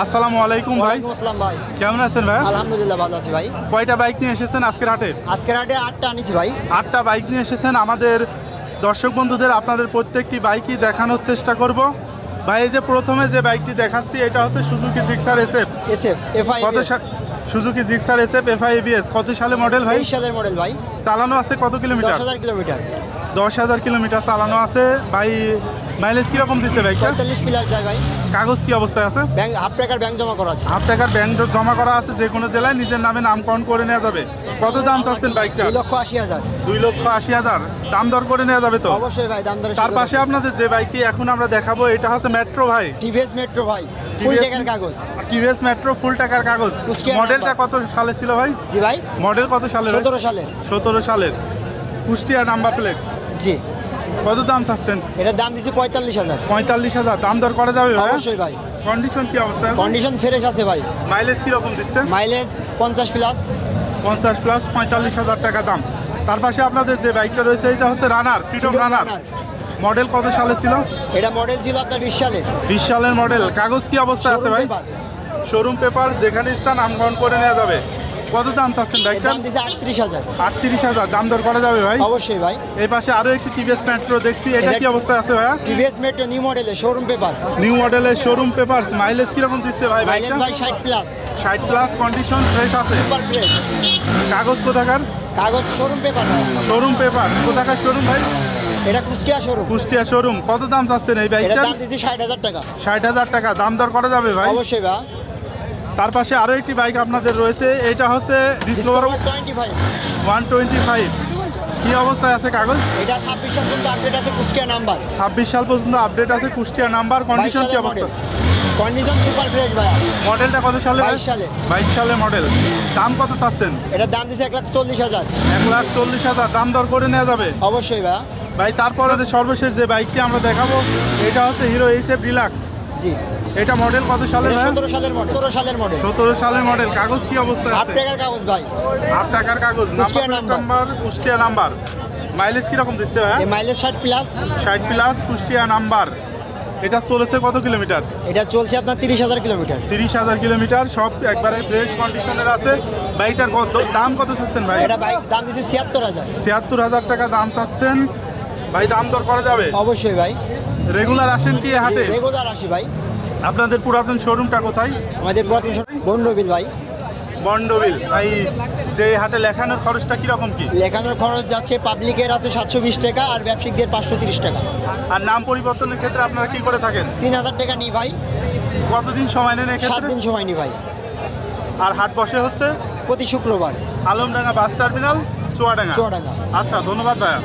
আসসালামু আলাইকুম ভাই। ওয়ালাইকুম আসসালাম ভাই। কেমন আছেন ভাই? আলহামদুলিল্লাহ ভালো আছি ভাই। কয়টা বাইক নিয়ে এসেছেন আজকের হাটে? আজকের হাটে 8টা আনিছি ভাই। 8টা বাইক নিয়ে এসেছেন। আমাদের দর্শক বন্ধুদের আপনাদের প্রত্যেকটি বাইকই দেখানোর চেষ্টা করব। ভাই এই যে প্রথমে যে বাইকটি দেখাচ্ছি এটা হচ্ছে Suzuki Gixxer SF. SF FI কত Suzuki Gixxer SF FI ABS কত সালে মডেল ভাই? 23 সালের মডেল ভাই। চালানো আছে কত কিলোমিটার? 10,000 কিলোমিটার। 10,000 কিলোমিটার চালানো আছে ভাই। মাইলেজ কিরকম দিচ্ছে বাইকটা? 45 প্লাস যায় ভাই। কাগজ কি অবস্থায় আছে? ব্যাংক হাফ টাকার ব্যাংক জমা করা আছে। হাফ টাকার ব্যাংক জমা করা আছে, যে কোনো জেলায় নিজের নামে নামকরণ করে নেওয়া যাবে। কত দাম চাচ্ছেন বাইকটা? 2,80,000। 2,80,000 দাম দর করে নেওয়া যাবে তো? অবশ্যই ভাই, দাম দরে। তার পাশে আপনাদের যে বাইকটি এখন আমরা দেখাবো এটা হচ্ছে মেট্রো ভাই। টিভিএস মেট্রো ভাই, ফুল টাকার কাগজ। টিভিএস মেট্রো ফুল টাকার কাগজ। মডেলটা কত সালে ছিল ভাই? জি ভাই, মডেল কত সালের? 17 সালের। 17 সালের কুষ্টিয়া নাম্বার প্লেট। জি। কত দাম চাচ্ছেন? এটার দাম দিছি 45,000। 45,000 দাম দর করা যাবে ভাই? অবশ্যই ভাই। কন্ডিশন কি অবস্থা? কন্ডিশন ফ্রেশ আছে ভাই। মাইলেজ কি রকম দিচ্ছে? Mileage 50 plus. 50 প্লাস 45,000 টাকা দাম। তার পাশে আপনাদের যে বাইকটা রয়েছে এটা হচ্ছে রানার, ফ্রিডম রানার। মডেল কত সালে ছিল? এটা মডেল ছিল আপনার 20 সালের। 20 সালের মডেল। কাগজ কি অবস্থা আছে ভাই? শোরুম পেপার, যেখানে ইচ্ছা নামকরণ করে নেওয়া যাবে। কত দাম চাচ্ছেন বাইকটা? দাম দিছে 38,000। 38,000 দাম দর করা যাবে ভাই? অবশ্যই ভাই। এই পাশে আরো একটি টিভিএস মেট্রো দেখছি, এটা কি অবস্থায় আছে ভাইয়া? টিভিএস মেট্রো নিউ মডেলের শোরুম পেপার। নিউ মডেলের শোরুম পেপার। মাইলেজ কি রকম দিচ্ছে ভাই মাইলেজ বাইকটা? ভাই 60 প্লাস। 60 প্লাস, কন্ডিশন ফ্রেশ আছে। Super fresh. কাগজ কোথাকার? কাগজ শোরুম পেপার। Showroom paper. কোথাকার শোরুম ভাই? এটা কুষ্টিয়া শোরুম। কুষ্টিয়া শোরুম। কত দাম চাচ্ছেন এই এটার বাইকটার? দাম দিছি 60,000 টাকা। 60,000 টাকা দাম দর করা যাবে ভাই? অবশ্যই ভাই। তার পাশে আরো একটি বাইক আপনাদের রয়েছে, এটা হচ্ছে ডিসকভার 25। 125। কি অবস্থায় আছে কাগজ? এটা 26 সাল পর্যন্ত আপডেট আছে, কুষ্টিয়া নাম্বার। 26 সাল পর্যন্ত আপডেট আছে, কুষ্টিয়া নাম্বার। কন্ডিশন কি অবস্থা? কন্ডিশন সুপার ফ্রেশ ভাই। মডেলটা কত সালে? 22 সালে। 22 সালের মডেল। দাম কত চাচ্ছেন? এটার দাম দিছে 1,40,000। 1,40,000 দাম দর করে নেওয়া যাবে? অবশ্যই ভাই। ভাই তারপরে সর্বশেষ যে বাইকটি আমরা দেখাবো এটা হচ্ছে হিরো এইচএফ ডিলাক্স। জি। এটা মডেল কত সালের? 17 সালের মডেল। 17 সালের মডেল। 17 সালের মডেল। কাগজ কি অবস্থায় হাফ আছে? টাকার কাগজ ভাই। হাফ টাকার কাগজ। Kushtia number Kushtia number. Mileage কি রকম দিচ্ছে ভাই? এই mileage 60 plus. 60 plus, Kushtia number. এটা চলেছে কত কিলোমিটার? এটা চলছে আপনার 30,000 কিলোমিটার। 30,000 কিলোমিটার। সব একবারে ফ্রেশ কন্ডিশনের আছে। বাইকটার দাম কত চাচ্ছেন ভাই? এটা বাইক দাম দিছে 76,000। 76,000 টাকা দাম চাচ্ছেন ভাই। দাম দর করা যাবে? অবশ্যই ভাই। রেগুলার আসেন কি হাটে? রেগুলার আসি ভাই। আপনাদের পুরাতন শোরুমটা কোথায়? আমাদের পুরাতন শোরুম বন্ডবিল ভাই। বন্ডবিল ভাই। যে হাটে লেখানোর খরচটা কিরকম কি? লেখানোর খরচ যাচ্ছে, পাবলিকের আছে 720 টাকা আর ব্যবসায়িকদের 530 টাকা। আর নাম পরিবর্তনের ক্ষেত্রে আপনারা কি করে থাকেন? 3,000 টাকা নিই ভাই। কতদিন সময় নেন 7 এক্ষেত্রে? দিন সময় নিই ভাই। আর হাট বসে হচ্ছে প্রতি শুক্রবার। Alamdanga bus terminal, Chuadanga. চুয়াডাঙ্গা। আচ্ছা, ধন্যবাদ ভাইয়া।